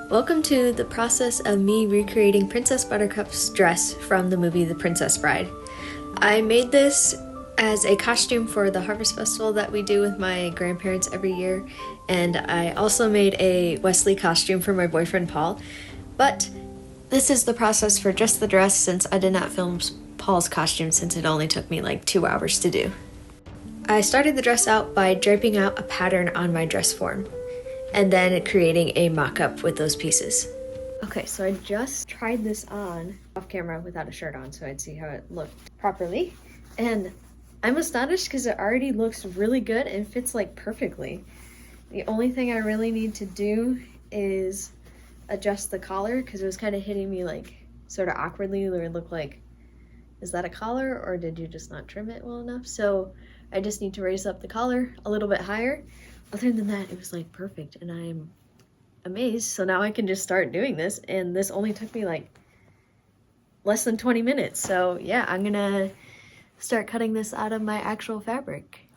Welcome to the process of me recreating Princess Buttercup's dress from the movie The Princess Bride. I made this as a costume for the Harvest Festival that we do with my grandparents every year, and I also made a Wesley costume for my boyfriend Paul, but this is the process for just the dress since I did not film Paul's costume since it only took me like 2 hours to do. I started the dress out by draping out a pattern on my dress form, and then creating a mock-up with those pieces. Okay, so I just tried this on off camera without a shirt on so I'd see how it looked properly. And I'm astonished because it already looks really good and fits like perfectly. The only thing I really need to do is adjust the collar because it was kind of hitting me like sort of awkwardly where it looked like, is that a collar or did you just not trim it well enough? So I just need to raise up the collar a little bit higher. Other than that, it was like perfect and I'm amazed. So now I can just start doing this, and this only took me like less than 20 minutes. So yeah, I'm gonna start cutting this out of my actual fabric.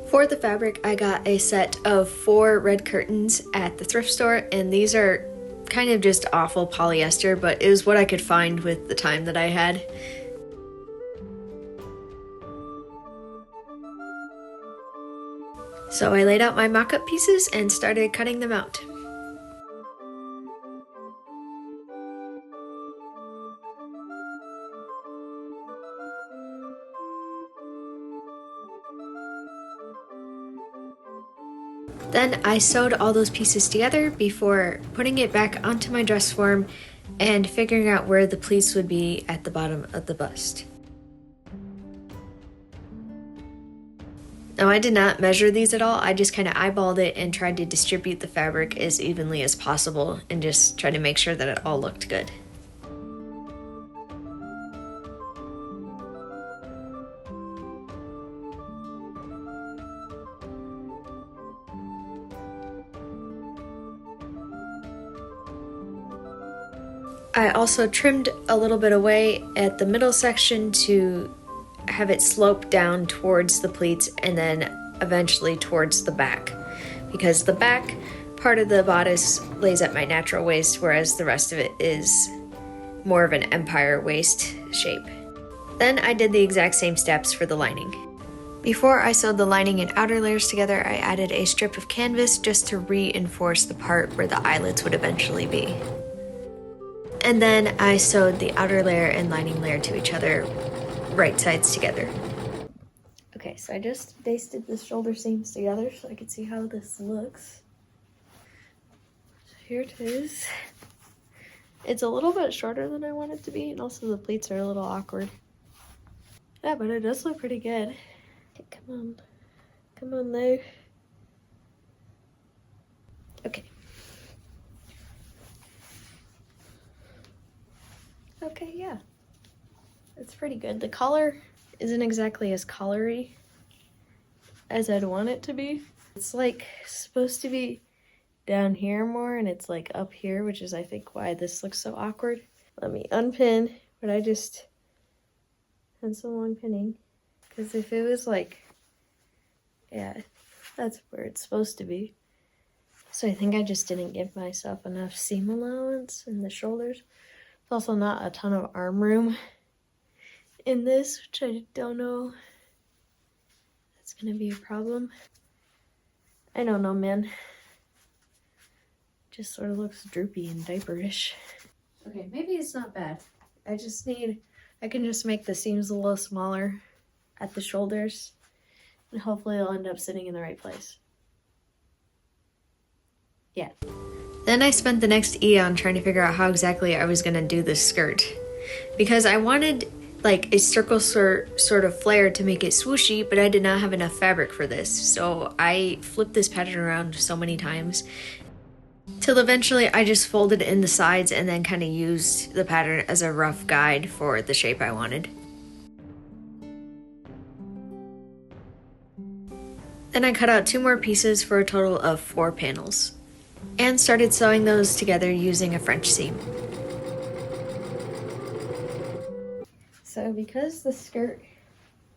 For the fabric, I got a set of 4 red curtains at the thrift store, and these are kind of just awful polyester, but it was what I could find with the time that I had. So I laid out my mock-up pieces and started cutting them out. Then I sewed all those pieces together before putting it back onto my dress form and figuring out where the pleats would be at the bottom of the bust. Now I did not measure these at all, I just kind of eyeballed it and tried to distribute the fabric as evenly as possible and just try to make sure that it all looked good. I also trimmed a little bit away at the middle section to have it slope down towards the pleats and then eventually towards the back, because the back part of the bodice lays at my natural waist, whereas the rest of it is more of an empire waist shape. Then I did the exact same steps for the lining. Before I sewed the lining and outer layers together, I added a strip of canvas just to reinforce the part where the eyelets would eventually be. And then I sewed the outer layer and lining layer to each other, right sides together. Okay, so I just basted the shoulder seams together so I could see how this looks. So here it is. It's a little bit shorter than I want it to be, and also the pleats are a little awkward. Yeah, but it does look pretty good. Okay, come on. Come on now. Okay. Okay, yeah. It's pretty good. The collar isn't exactly as collary as I'd want it to be. It's like supposed to be down here more and it's like up here, which is I think why this looks so awkward. Let me unpin, but I just had so long pinning because if it was like, yeah, that's where it's supposed to be. So I think I just didn't give myself enough seam allowance in the shoulders. There's also not a ton of arm room in this, which I don't know that's gonna be a problem. I don't know, man. Just sort of looks droopy and diaperish. Okay, maybe it's not bad. I can just make the seams a little smaller at the shoulders and hopefully it'll end up sitting in the right place. Yeah. Then I spent the next eon trying to figure out how exactly I was gonna do this skirt, because I wanted like a circle sort of flare to make it swooshy, but I did not have enough fabric for this. So I flipped this pattern around so many times till eventually I just folded it in the sides and then kind of used the pattern as a rough guide for the shape I wanted. Then I cut out 2 more pieces for a total of 4 panels and started sewing those together using a French seam. So because the skirt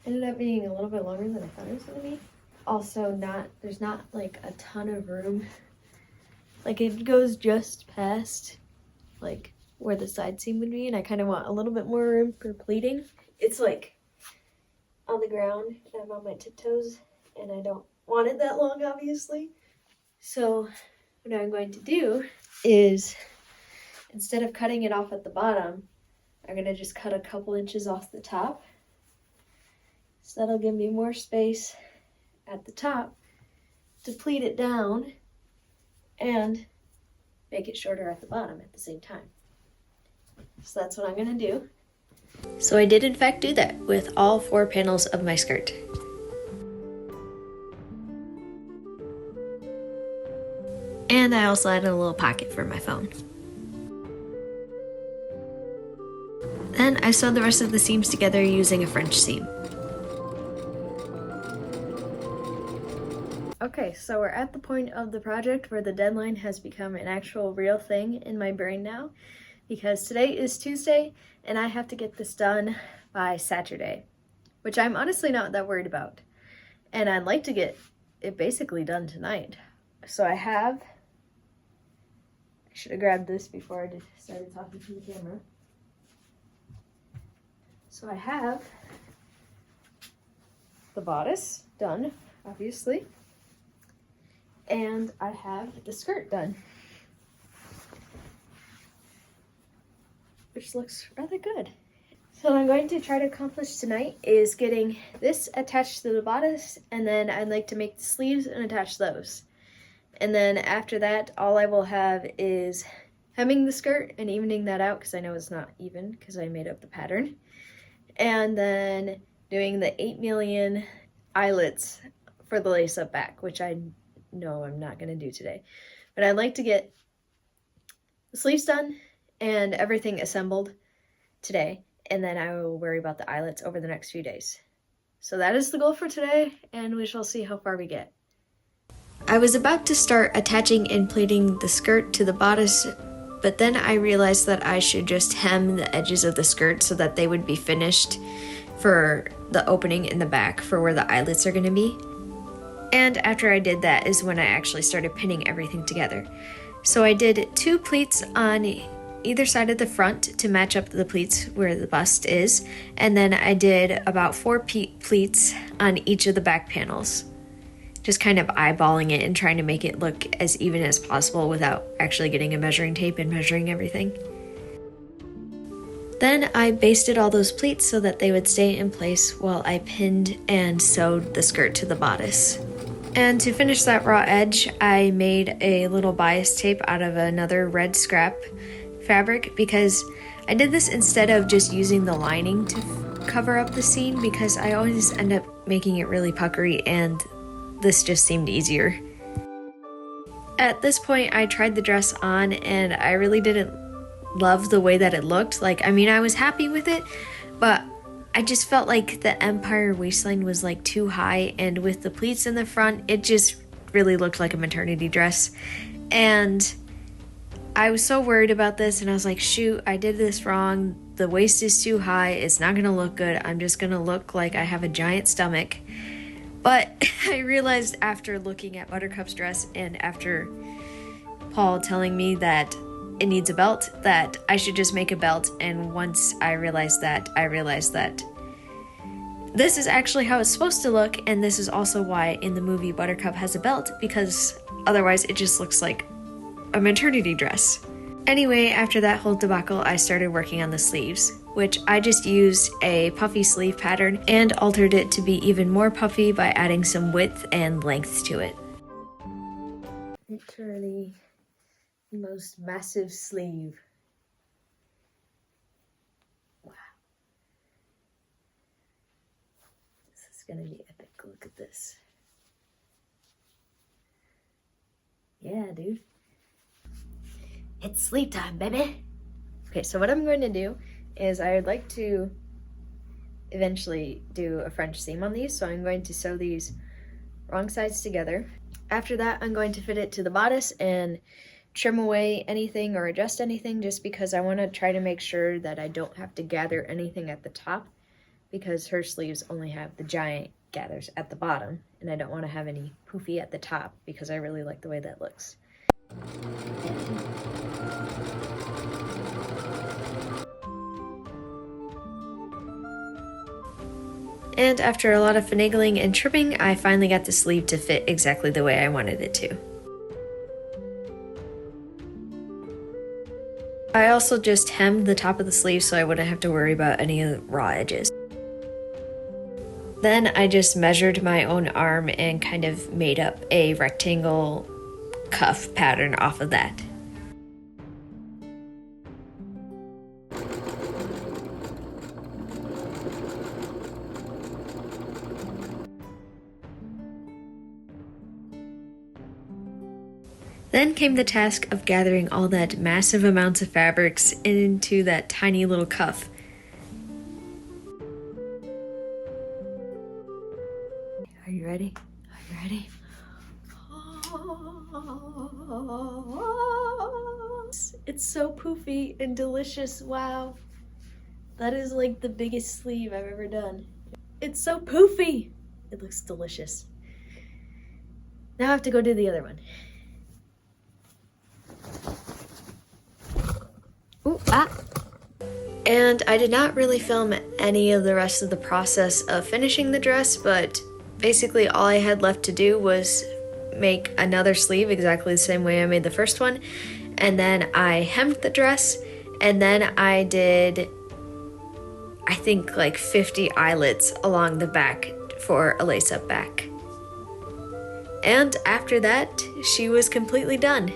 ended up being a little bit longer than I thought it was going to be, also there's not like a ton of room Like it goes just past like where the side seam would be, and I kind of want a little bit more room for pleating. It's like on the ground and I'm on my tiptoes, and I don't want it that long, obviously. So what I'm going to do is, instead of cutting it off at the bottom, I'm gonna just cut a couple inches off the top. So that'll give me more space at the top to pleat it down and make it shorter at the bottom at the same time. So that's what I'm gonna do. So I did in fact do that with all 4 panels of my skirt. And I also added a little pocket for my phone. Then I sewed the rest of the seams together using a French seam. Okay, so we're at the point of the project where the deadline has become an actual real thing in my brain now, because today is Tuesday and I have to get this done by Saturday, which I'm honestly not that worried about. And I'd like to get it basically done tonight. So I should have grabbed this before I started talking to the camera. So I have the bodice done, obviously, and I have the skirt done, which looks rather good. So what I'm going to try to accomplish tonight is getting this attached to the bodice, and then I'd like to make the sleeves and attach those. And then after that, all I will have is hemming the skirt and evening that out, because I know it's not even because I made up the pattern. And then doing the 8 million eyelets for the lace-up back, which I know I'm not going to do today. But I'd like to get the sleeves done and everything assembled today, and then I will worry about the eyelets over the next few days. So that is the goal for today, and we shall see how far we get. I was about to start attaching and pleating the skirt to the bodice, but then I realized that I should just hem the edges of the skirt so that they would be finished for the opening in the back for where the eyelets are going to be. And after I did that is when I actually started pinning everything together. So I did 2 pleats on either side of the front to match up the pleats where the bust is, and then I did about 4 pleats on each of the back panels. Just kind of eyeballing it and trying to make it look as even as possible without actually getting a measuring tape and measuring everything. Then I basted all those pleats so that they would stay in place while I pinned and sewed the skirt to the bodice. And to finish that raw edge, I made a little bias tape out of another red scrap fabric, because I did this instead of just using the lining to cover up the seam, because I always end up making it really puckery, and this just seemed easier. At this point, I tried the dress on and I really didn't love the way that it looked. I was happy with it, but I just felt like the Empire waistline was too high, and with the pleats in the front, it just really looked like a maternity dress. And I was so worried about this, and I was like, shoot, I did this wrong. The waist is too high. It's not gonna look good. I'm just gonna look like I have a giant stomach. But I realized after looking at Buttercup's dress and after Paul telling me that it needs a belt, that I should just make a belt. And once I realized that this is actually how it's supposed to look, and this is also why in the movie Buttercup has a belt, because otherwise it just looks like a maternity dress. Anyway, after that whole debacle, I started working on the sleeves, which I just used a puffy sleeve pattern and altered it to be even more puffy by adding some width and length to it. Literally the most massive sleeve. Wow. This is gonna be epic. Look at this. Yeah, dude. It's sleep time, baby. Okay, so what I'm going to do is I would like to eventually do a French seam on these, so I'm going to sew these wrong sides together. After that, I'm going to fit it to the bodice and trim away anything or adjust anything, just because I want to try to make sure that I don't have to gather anything at the top, because her sleeves only have the giant gathers at the bottom, and I don't want to have any poofy at the top because I really like the way that looks. And after a lot of finagling and trimming, I finally got the sleeve to fit exactly the way I wanted it to. I also just hemmed the top of the sleeve so I wouldn't have to worry about any of the raw edges. Then I just measured my own arm and kind of made up a rectangle cuff pattern off of that. Then came the task of gathering all that massive amounts of fabrics into that tiny little cuff. Are you ready? Are you ready? It's so poofy and delicious, wow. That is like the biggest sleeve I've ever done. It's so poofy. It looks delicious. Now I have to go do the other one. Ooh, ah. And I did not really film any of the rest of the process of finishing the dress, but basically all I had left to do was make another sleeve exactly the same way I made the first one, and then I hemmed the dress, and then I did, I think, like 50 eyelets along the back for a lace-up back. And after that, she was completely done.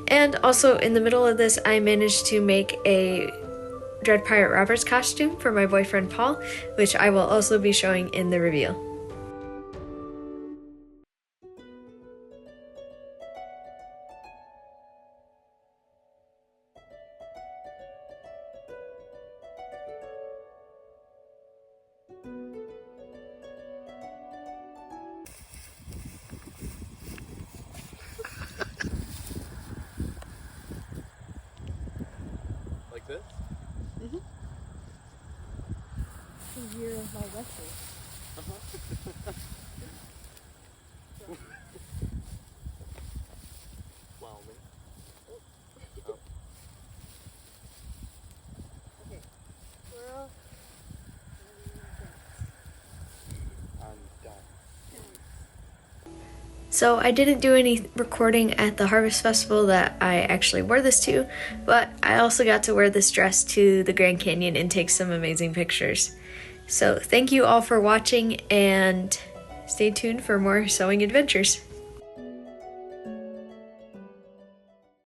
And also in the middle of this, I managed to make a Dread Pirate Roberts costume for my boyfriend Paul, which I will also be showing in the reveal. Like this? Mm-hmm. The year of my wetsuit. Wow, man. Oh. Okay. Swirl. I'm done. So I didn't do any recording at the Harvest Festival that I actually wore this to, but I also got to wear this dress to the Grand Canyon and take some amazing pictures. So thank you all for watching, and stay tuned for more sewing adventures.